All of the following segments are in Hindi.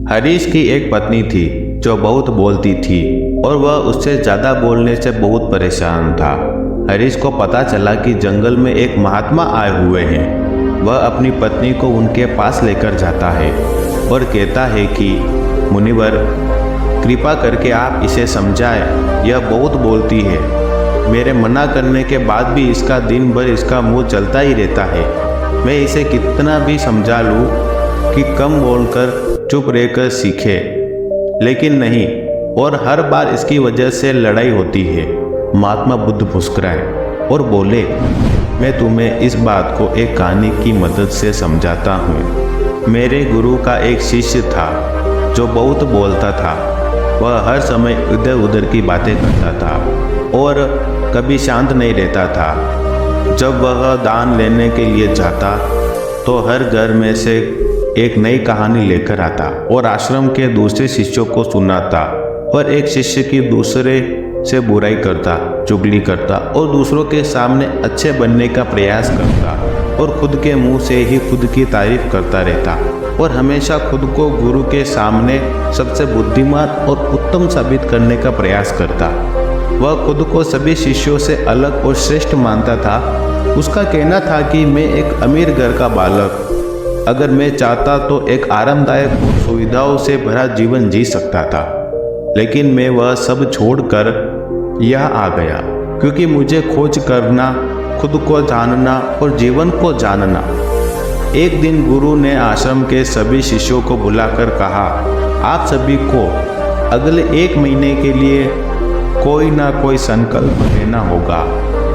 हरीश की एक पत्नी थी जो बहुत बोलती थी और वह उससे ज़्यादा बोलने से बहुत परेशान था। हरीश को पता चला कि जंगल में एक महात्मा आए हुए हैं। वह अपनी पत्नी को उनके पास लेकर जाता है और कहता है कि मुनिवर, कृपा करके आप इसे समझाएं, यह बहुत बोलती है। मेरे मना करने के बाद भी इसका दिन भर इसका मुंह चलता ही रहता है। मैं इसे कितना भी समझा लूँ कि कम बोलकर चुप रहकर सीखे, लेकिन नहीं, और हर बार इसकी वजह से लड़ाई होती है। महात्मा बुद्ध मुस्कुराए और बोले, मैं तुम्हें इस बात को एक कहानी की मदद से समझाता हूँ। मेरे गुरु का एक शिष्य था जो बहुत बोलता था। वह हर समय इधर उधर की बातें करता था और कभी शांत नहीं रहता था। जब वह दान लेने के लिए जाता तो हर घर में से एक नई कहानी लेकर आता और आश्रम के दूसरे शिष्यों को सुनाता, और एक शिष्य की दूसरे से बुराई करता, चुगली करता और दूसरों के सामने अच्छे बनने का प्रयास करता और खुद के मुंह से ही खुद की तारीफ करता रहता और हमेशा खुद को गुरु के सामने सबसे बुद्धिमान और उत्तम साबित करने का प्रयास करता। वह खुद को सभी शिष्यों से अलग और श्रेष्ठ मानता था। उसका कहना था कि मैं एक अमीर घर का बालक, अगर मैं चाहता तो एक आरामदायक और सुविधाओं से भरा जीवन जी सकता था, लेकिन मैं वह सब छोड़कर यहाँ आ गया क्योंकि मुझे खोज करना, खुद को जानना और जीवन को जानना। एक दिन गुरु ने आश्रम के सभी शिष्यों को बुलाकर कहा, आप सभी को अगले 1 महीने के लिए कोई ना कोई संकल्प लेना होगा।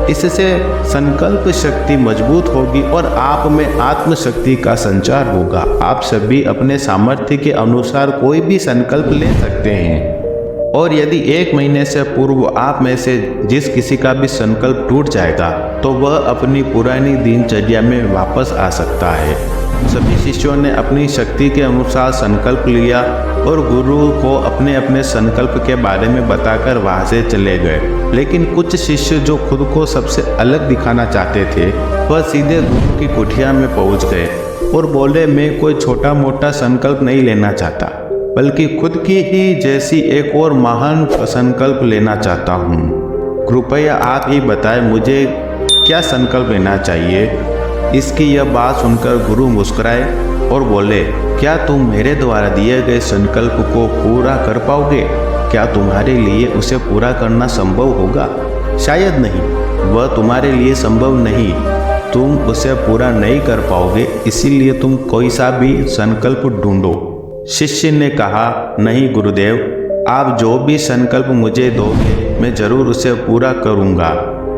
इससे संकल्प शक्ति मजबूत होगी और आप में आत्मशक्ति का संचार होगा। आप सभी अपने सामर्थ्य के अनुसार कोई भी संकल्प ले सकते हैं, और यदि 1 महीने से पूर्व आप में से जिस किसी का भी संकल्प टूट जाएगा तो वह अपनी पुरानी दिनचर्या में वापस आ सकता है। सभी शिष्यों ने अपनी शक्ति के अनुसार संकल्प लिया और गुरु को अपने अपने संकल्प के बारे में बताकर वहां से चले गए। लेकिन कुछ शिष्य जो खुद को सबसे अलग दिखाना चाहते थे, वह सीधे गुरु की कुटिया में पहुंच गए और बोले, मैं कोई छोटा मोटा संकल्प नहीं लेना चाहता, बल्कि खुद की ही जैसी एक और महान संकल्प लेना चाहता हूँ। कृपया आप ही बताएं मुझे क्या संकल्प लेना चाहिए। इसकी यह बात सुनकर गुरु मुस्कुराए और बोले, क्या तुम मेरे द्वारा दिए गए संकल्प को पूरा कर पाओगे? क्या तुम्हारे लिए उसे पूरा करना संभव होगा? शायद नहीं, वह तुम्हारे लिए संभव नहीं। तुम उसे पूरा नहीं कर पाओगे, इसीलिए तुम कोई सा भी संकल्प ढूंढो। शिष्य ने कहा, नहीं गुरुदेव, आप जो भी संकल्प मुझे दोगे मैं जरूर उसे पूरा करूँगा।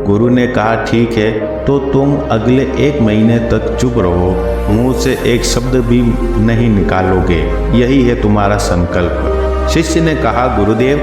गुरु ने कहा, ठीक है, तो तुम अगले 1 महीने तक चुप रहो, मुंह से एक शब्द भी नहीं निकालोगे, यही है तुम्हारा संकल्प। शिष्य ने कहा, गुरुदेव,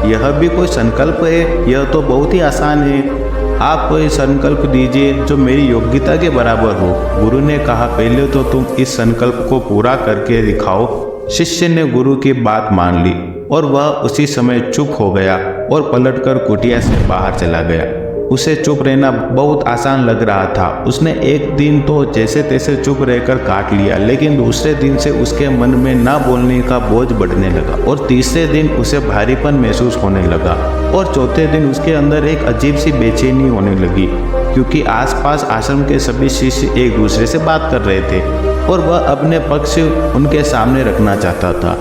यह भी कोई संकल्प है? यह तो बहुत ही आसान है। आप कोई संकल्प दीजिए जो मेरी योग्यता के बराबर हो। गुरु ने कहा, पहले तो तुम इस संकल्प को पूरा करके दिखाओ। शिष्य ने गुरु की बात मान ली और वह उसी समय चुप हो गया और पलटकर कुटिया से बाहर चला गया। उसे चुप रहना बहुत आसान लग रहा था। उसने एक दिन तो जैसे तैसे चुप रहकर काट लिया, लेकिन दूसरे दिन से उसके मन में ना बोलने का बोझ बढ़ने लगा और तीसरे दिन उसे भारीपन महसूस होने लगा और चौथे दिन उसके अंदर एक अजीब सी बेचैनी होने लगी, क्योंकि आसपास आश्रम के सभी शिष्य एक दूसरे से बात कर रहे थे और वह अपने पक्ष उनके सामने रखना चाहता था,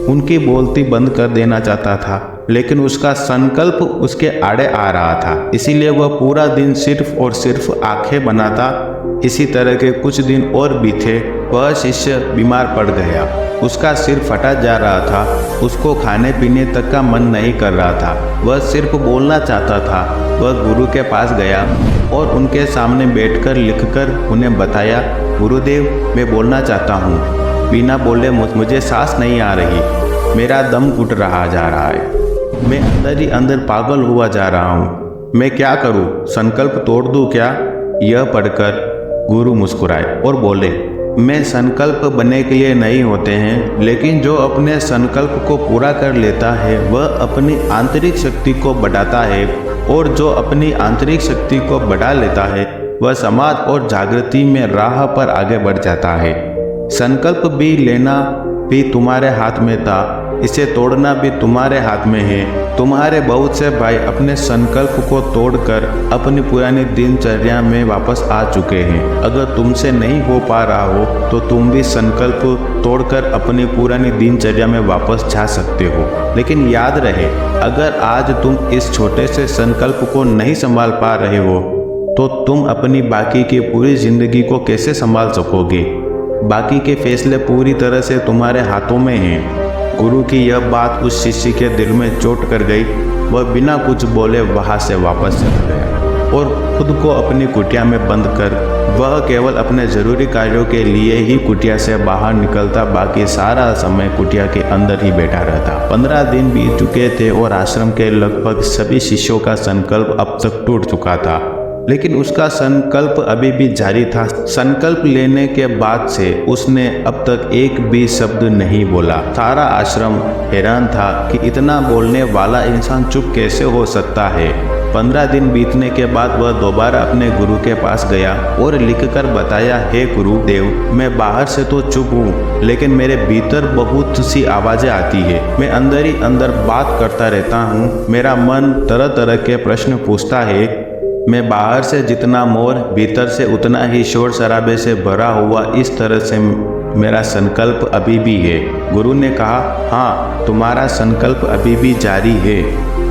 उनकी बोलती बंद कर देना चाहता था, लेकिन उसका संकल्प उसके आड़े आ रहा था। इसीलिए वह पूरा दिन सिर्फ और सिर्फ आंखें बनाता। इसी तरह के कुछ दिन और बीते। वह शिष्य बीमार पड़ गया, उसका सिर फटा जा रहा था, उसको खाने पीने तक का मन नहीं कर रहा था, वह सिर्फ बोलना चाहता था। वह गुरु के पास गया और उनके सामने बैठकर लिखकर उन्हें बताया, गुरुदेव, मैं बोलना चाहता हूँ, बिना बोले मुझे सांस नहीं आ रही, मेरा दम घुट रहा जा रहा है, मैं अंदर ही अंदर पागल हुआ जा रहा हूँ, मैं क्या करूँ? संकल्प तोड़ दूँ क्या? यह पढ़कर गुरु मुस्कुराए और बोले, में संकल्प बनने के लिए नहीं होते हैं, लेकिन जो अपने संकल्प को पूरा कर लेता है वह अपनी आंतरिक शक्ति को बढ़ाता है, और जो अपनी आंतरिक शक्ति को बढ़ा लेता है वह समाज और जागृति में राह पर आगे बढ़ जाता है। संकल्प भी लेना भी तुम्हारे हाथ में था, इसे तोड़ना भी तुम्हारे हाथ में है। तुम्हारे बहुत से भाई अपने संकल्प को तोड़कर अपनी पुरानी दिनचर्या में वापस आ चुके हैं। अगर तुमसे नहीं हो पा रहा हो तो तुम भी संकल्प तोड़कर अपनी पुरानी दिनचर्या में वापस जा सकते हो। लेकिन याद रहे, अगर आज तुम इस छोटे से संकल्प को नहीं संभाल पा रहे हो तो तुम अपनी बाकी की पूरी जिंदगी को कैसे संभाल सकोगे। बाकी के फैसले पूरी तरह से तुम्हारे हाथों में हैं। गुरु की यह बात उस शिष्य के दिल में चोट कर गई। वह बिना कुछ बोले वहां से वापस चला गया और खुद को अपनी कुटिया में बंद कर वह केवल अपने जरूरी कार्यों के लिए ही कुटिया से बाहर निकलता, बाकी सारा समय कुटिया के अंदर ही बैठा रहता। 15 दिन बीत चुके थे और आश्रम के लगभग सभी शिष्यों का संकल्प अब तक टूट चुका था, लेकिन उसका संकल्प अभी भी जारी था। संकल्प लेने के बाद से उसने अब तक एक भी शब्द नहीं बोला। सारा आश्रम हैरान था कि इतना बोलने वाला इंसान चुप कैसे हो सकता है। 15 दिन बीतने के बाद वह दोबारा अपने गुरु के पास गया और लिखकर बताया, हे गुरुदेव, मैं बाहर से तो चुप हूँ, लेकिन मेरे भीतर बहुत सी आवाज़ें आती है। मैं अंदर ही अंदर बात करता रहता हूँ। मेरा मन तरह तरह के प्रश्न पूछता है। मैं बाहर से जितना मौन, भीतर से उतना ही शोर शराबे से भरा हुआ, इस तरह से मेरा संकल्प अभी भी है। गुरु ने कहा, हाँ, तुम्हारा संकल्प अभी भी जारी है,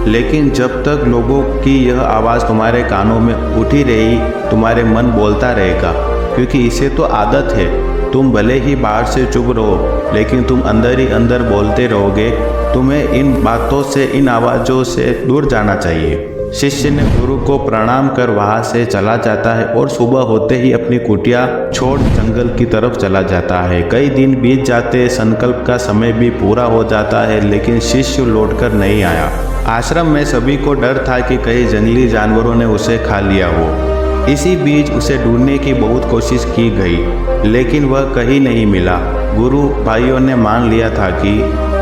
लेकिन जब तक लोगों की यह आवाज़ तुम्हारे कानों में उठी रही, तुम्हारे मन बोलता रहेगा, क्योंकि इसे तो आदत है। तुम भले ही बाहर से चुप रहो, लेकिन तुम अंदर ही अंदर बोलते रहोगे। तुम्हें इन बातों से, इन आवाज़ों से दूर जाना चाहिए। शिष्य ने गुरु को प्रणाम कर वहां से चला जाता है और सुबह होते ही अपनी कुटिया छोड़ जंगल की तरफ चला जाता है। कई दिन बीत जाते, संकल्प का समय भी पूरा हो जाता है, लेकिन शिष्य लौटकर नहीं आया। आश्रम में सभी को डर था कि कहीं जंगली जानवरों ने उसे खा लिया हो। इसी बीच उसे ढूंढने की बहुत कोशिश की गई, लेकिन वह कहीं नहीं मिला। गुरु भाइयों ने मान लिया था कि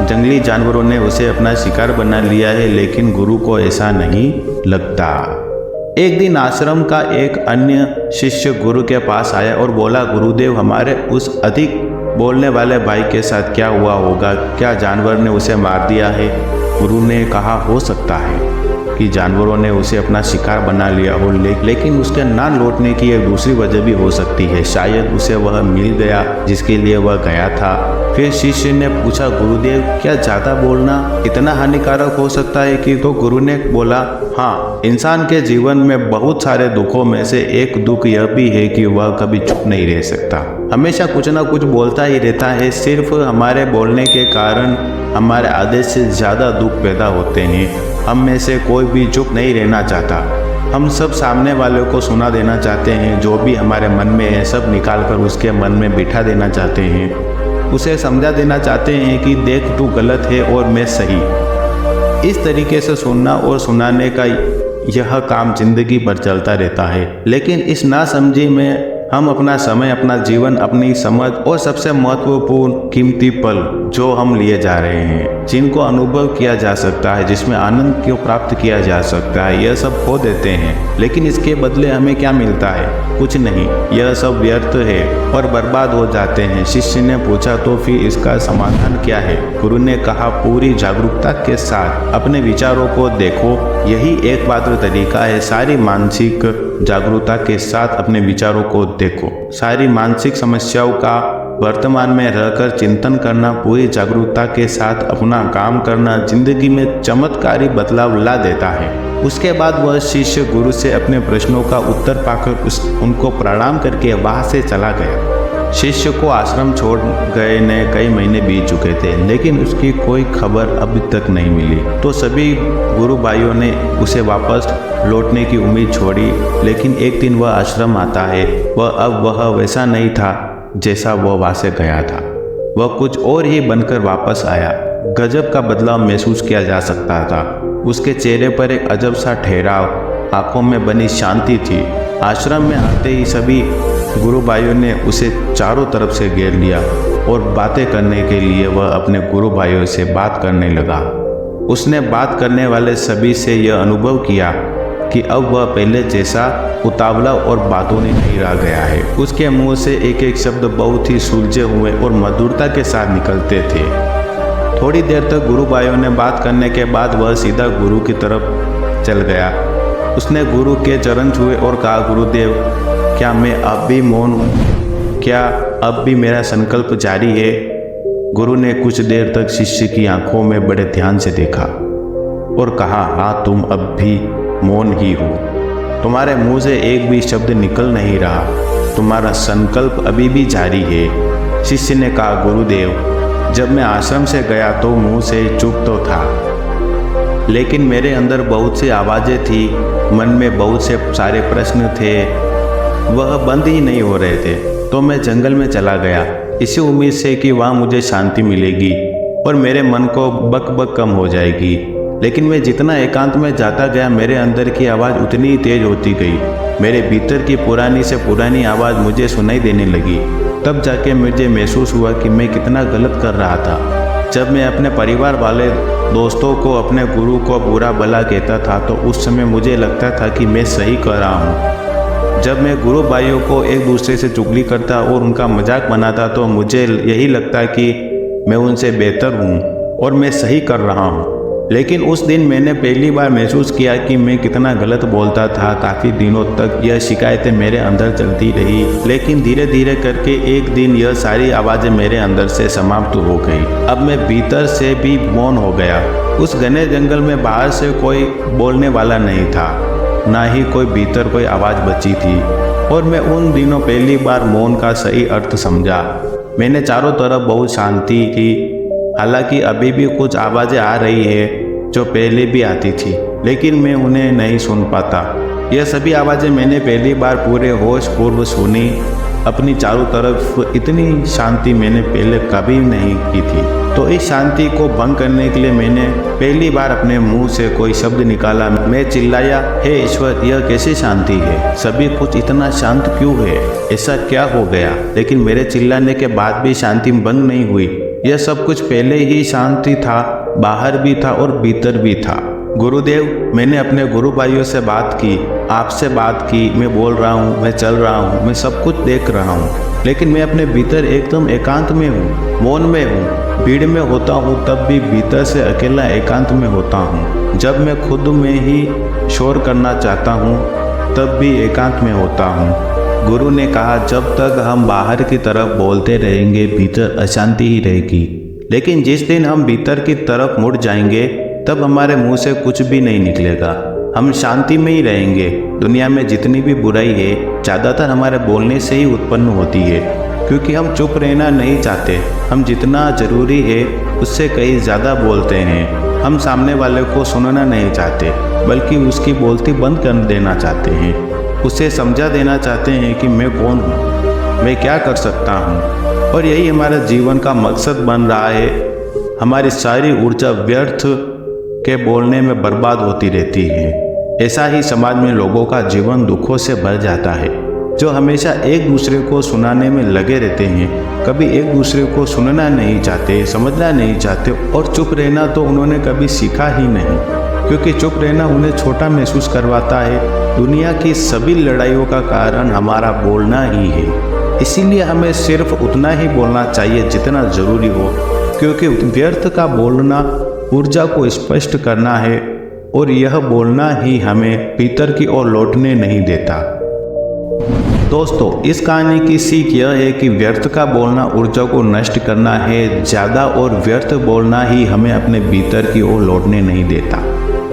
जंगली जानवरों ने उसे अपना शिकार बना लिया है, लेकिन गुरु को ऐसा नहीं लगता। एक दिन आश्रम का एक अन्य शिष्य गुरु के पास आया और बोला, गुरुदेव, हमारे उस अधिक बोलने वाले भाई के साथ क्या हुआ होगा? क्या जानवर ने उसे मार दिया है? गुरु ने कहा, हो सकता है कि जानवरों ने उसे अपना शिकार बना लिया हो, लेकिन उसके ना लौटने की एक दूसरी वजह भी हो सकती है। शायद उसे वह मिल गया जिसके लिए वह गया था। फिर शिष्य ने पूछा, गुरुदेव, क्या ज़्यादा बोलना इतना हानिकारक हो सकता है कि? तो गुरु ने बोला, हाँ, इंसान के जीवन में बहुत सारे दुखों में से एक दुख यह भी है कि वह कभी चुप नहीं रह सकता। हमेशा कुछ ना कुछ बोलता ही रहता है। सिर्फ हमारे बोलने के कारण हमारे आधे से ज़्यादा दुख पैदा होते हैं। हम में से कोई भी चुप नहीं रहना चाहता। हम सब सामने वाले को सुना देना चाहते हैं। जो भी हमारे मन में है सब निकाल कर उसके मन में बिठा देना चाहते हैं। उसे समझा देना चाहते हैं कि देख, तू गलत है और मैं सही। इस तरीके से सुनना और सुनाने का यह काम जिंदगी भर चलता रहता है। लेकिन इस नासमझी में हम अपना समय, अपना जीवन, अपनी समझ और सबसे महत्वपूर्ण कीमती पल जो हम लिए जा रहे हैं, जिनको अनुभव किया जा सकता है, जिसमें आनंद को प्राप्त किया जा सकता है, यह सब खो देते हैं। लेकिन इसके बदले हमें क्या मिलता है? कुछ नहीं। यह सब व्यर्थ है और बर्बाद हो जाते हैं। शिष्य ने पूछा, तो फिर इसका समाधान क्या है? गुरु ने कहा, पूरी जागरूकता के साथ अपने विचारों को देखो। यही एकमात्र तरीका है। सारी मानसिक जागरूकता के साथ अपने विचारों को देखो। सारी मानसिक समस्याओं का वर्तमान में रहकर चिंतन करना, पूरी जागरूकता के साथ अपना काम करना जिंदगी में चमत्कारी बदलाव ला देता है। उसके बाद वह शिष्य गुरु से अपने प्रश्नों का उत्तर पाकर उनको प्रणाम करके वहां से चला गया। शिष्य को आश्रम छोड़ गए ने कई महीने बीत चुके थे, लेकिन उसकी कोई खबर अभी तक नहीं मिली। तो सभी गुरु भाइयों ने उसे वापस लौटने की उम्मीद छोड़ी। लेकिन एक दिन वह आश्रम आता है। वह वैसा नहीं था जैसा वह वहाँ से गया था। वह कुछ और ही बनकर वापस आया। गजब का बदलाव महसूस किया जा सकता था। उसके चेहरे पर एक अजब सा ठहराव, आंखों में बनी शांति थी। आश्रम में आते ही सभी गुरु भाइयों ने उसे चारों तरफ से घेर लिया और बातें करने के लिए वह अपने गुरु भाइयों से बात करने लगा। उसने बात करने वाले सभी से यह अनुभव किया कि अब वह पहले जैसा उतावला और बातूनी नहीं रह गया है। उसके मुंह से एक एक शब्द बहुत ही सुलझे हुए और मधुरता के साथ निकलते थे। थोड़ी देर तक गुरु भाइयों ने बात करने के बाद वह सीधा गुरु की तरफ चल गया। उसने गुरु के चरण छुए और कहा, गुरुदेव, क्या मैं अब भी मौन हूँ? क्या अब भी मेरा संकल्प जारी है? गुरु ने कुछ देर तक शिष्य की आंखों में बड़े ध्यान से देखा और कहा, हाँ, तुम अब भी मौन ही हो। तुम्हारे मुंह से एक भी शब्द निकल नहीं रहा। तुम्हारा संकल्प अभी भी जारी है। शिष्य ने कहा, गुरुदेव, जब मैं आश्रम से गया तो मुंह से चुप तो था, लेकिन मेरे अंदर बहुत सी आवाज़ें थी, मन में बहुत से सारे प्रश्न थे, वह बंद ही नहीं हो रहे थे। तो मैं जंगल में चला गया, इसी उम्मीद से कि वहाँ मुझे शांति मिलेगी और मेरे मन को बक बक कम हो जाएगी। लेकिन मैं जितना एकांत में जाता गया, मेरे अंदर की आवाज़ उतनी ही तेज होती गई। मेरे भीतर की पुरानी से पुरानी आवाज़ मुझे सुनाई देने लगी। तब जाके मुझे महसूस हुआ कि मैं कितना गलत कर रहा था। जब मैं अपने परिवार वाले दोस्तों को, अपने गुरु को बुरा भला कहता था तो उस समय मुझे लगता था कि मैं सही कर रहा हूँ। जब मैं गुरु भाइयों को एक दूसरे से चुगली करता और उनका मजाक बनाता तो मुझे यही लगता कि मैं उनसे बेहतर हूँ और मैं सही कर रहा हूँ। लेकिन उस दिन मैंने पहली बार महसूस किया कि मैं कितना गलत बोलता था। काफ़ी दिनों तक यह शिकायतें मेरे अंदर चलती रही, लेकिन धीरे धीरे करके एक दिन यह सारी आवाज़ें मेरे अंदर से समाप्त हो गई। अब मैं भीतर से भी मौन हो गया। उस घने जंगल में बाहर से कोई बोलने वाला नहीं था, ना ही कोई भीतर कोई आवाज़ बची थी। और मैं उन दिनों पहली बार मौन का सही अर्थ समझा। मैंने चारों तरफ बहुत शांति की। हालांकि अभी भी कुछ आवाज़ें आ रही है जो पहले भी आती थी, लेकिन मैं उन्हें नहीं सुन पाता। यह सभी आवाज़ें मैंने पहली बार पूरे होश पूर्व सुनी। अपनी चारों तरफ इतनी शांति मैंने पहले कभी नहीं की थी। तो इस शांति को भंग करने के लिए मैंने पहली बार अपने मुंह से कोई शब्द निकाला। मैं चिल्लाया, हे ईश्वर, यह कैसी शांति है? सभी कुछ इतना शांत क्यों है? ऐसा क्या हो गया? लेकिन मेरे चिल्लाने के बाद भी शांति भंग नहीं हुई। यह सब कुछ पहले ही शांति था, बाहर भी था और भीतर भी था। गुरुदेव, मैंने अपने गुरु भाइयों से बात की, आपसे बात की। मैं बोल रहा हूँ, मैं चल रहा हूँ, मैं सब कुछ देख रहा हूँ, लेकिन मैं अपने भीतर एकदम एकांत में हूँ, मौन में हूँ। भीड़ में होता हूँ तब भी भीतर से अकेला एकांत में होता हूँ। जब मैं खुद में ही शोर करना चाहता हूँ तब भी एकांत में होता हूँ। गुरु ने कहा, जब तक हम बाहर की तरफ बोलते रहेंगे भीतर अशांति ही रहेगी, लेकिन जिस दिन हम भीतर की तरफ मुड़ जाएंगे तब हमारे मुंह से कुछ भी नहीं निकलेगा। हम शांति में ही रहेंगे। दुनिया में जितनी भी बुराई है ज़्यादातर हमारे बोलने से ही उत्पन्न होती है, क्योंकि हम चुप रहना नहीं चाहते। हम जितना ज़रूरी है उससे कहीं ज़्यादा बोलते हैं। हम सामने वाले को सुनना नहीं चाहते, बल्कि उसकी बोलती बंद कर देना चाहते हैं। उसे समझा देना चाहते हैं कि मैं कौन हूँ, मैं क्या कर सकता हूँ। और यही हमारा जीवन का मकसद बन रहा है। हमारी सारी ऊर्जा व्यर्थ के बोलने में बर्बाद होती रहती है। ऐसा ही समाज में लोगों का जीवन दुखों से भर जाता है, जो हमेशा एक दूसरे को सुनाने में लगे रहते हैं। कभी एक दूसरे को सुनना नहीं चाहते, समझना नहीं चाहते, और चुप रहना तो उन्होंने कभी सीखा ही नहीं, क्योंकि चुप रहना उन्हें छोटा महसूस करवाता है। दुनिया की सभी लड़ाइयों का कारण हमारा बोलना ही है। इसीलिए हमें सिर्फ उतना ही बोलना चाहिए जितना ज़रूरी हो, क्योंकि व्यर्थ का बोलना ऊर्जा को स्पष्ट करना है और यह बोलना ही हमें भीतर की ओर लौटने नहीं देता। दोस्तों, इस कहानी की सीख यह है कि व्यर्थ का बोलना ऊर्जा को नष्ट करना है ज़्यादा, और व्यर्थ बोलना ही हमें अपने भीतर की ओर लौटने नहीं देता,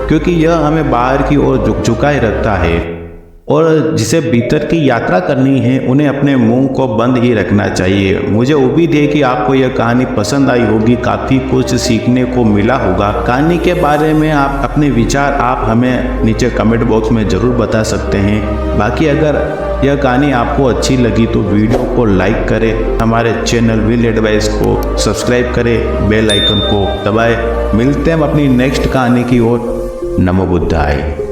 क्योंकि यह हमें बाहर की ओर झुकाए रखता है। और जिसे भीतर की यात्रा करनी है उन्हें अपने मुंह को बंद ही रखना चाहिए। मुझे उम्मीद है कि आपको यह कहानी पसंद आई होगी, काफ़ी कुछ सीखने को मिला होगा। कहानी के बारे में आप अपने विचार आप हमें नीचे कमेंट बॉक्स में ज़रूर बता सकते हैं। बाकी अगर यह कहानी आपको अच्छी लगी तो वीडियो को लाइक करें, हमारे चैनल विल एडवाइस को सब्सक्राइब करें, बेल आइकन को दबाएं। मिलते हैं हम अपनी नेक्स्ट कहानी की ओर। नमो बुद्धाय।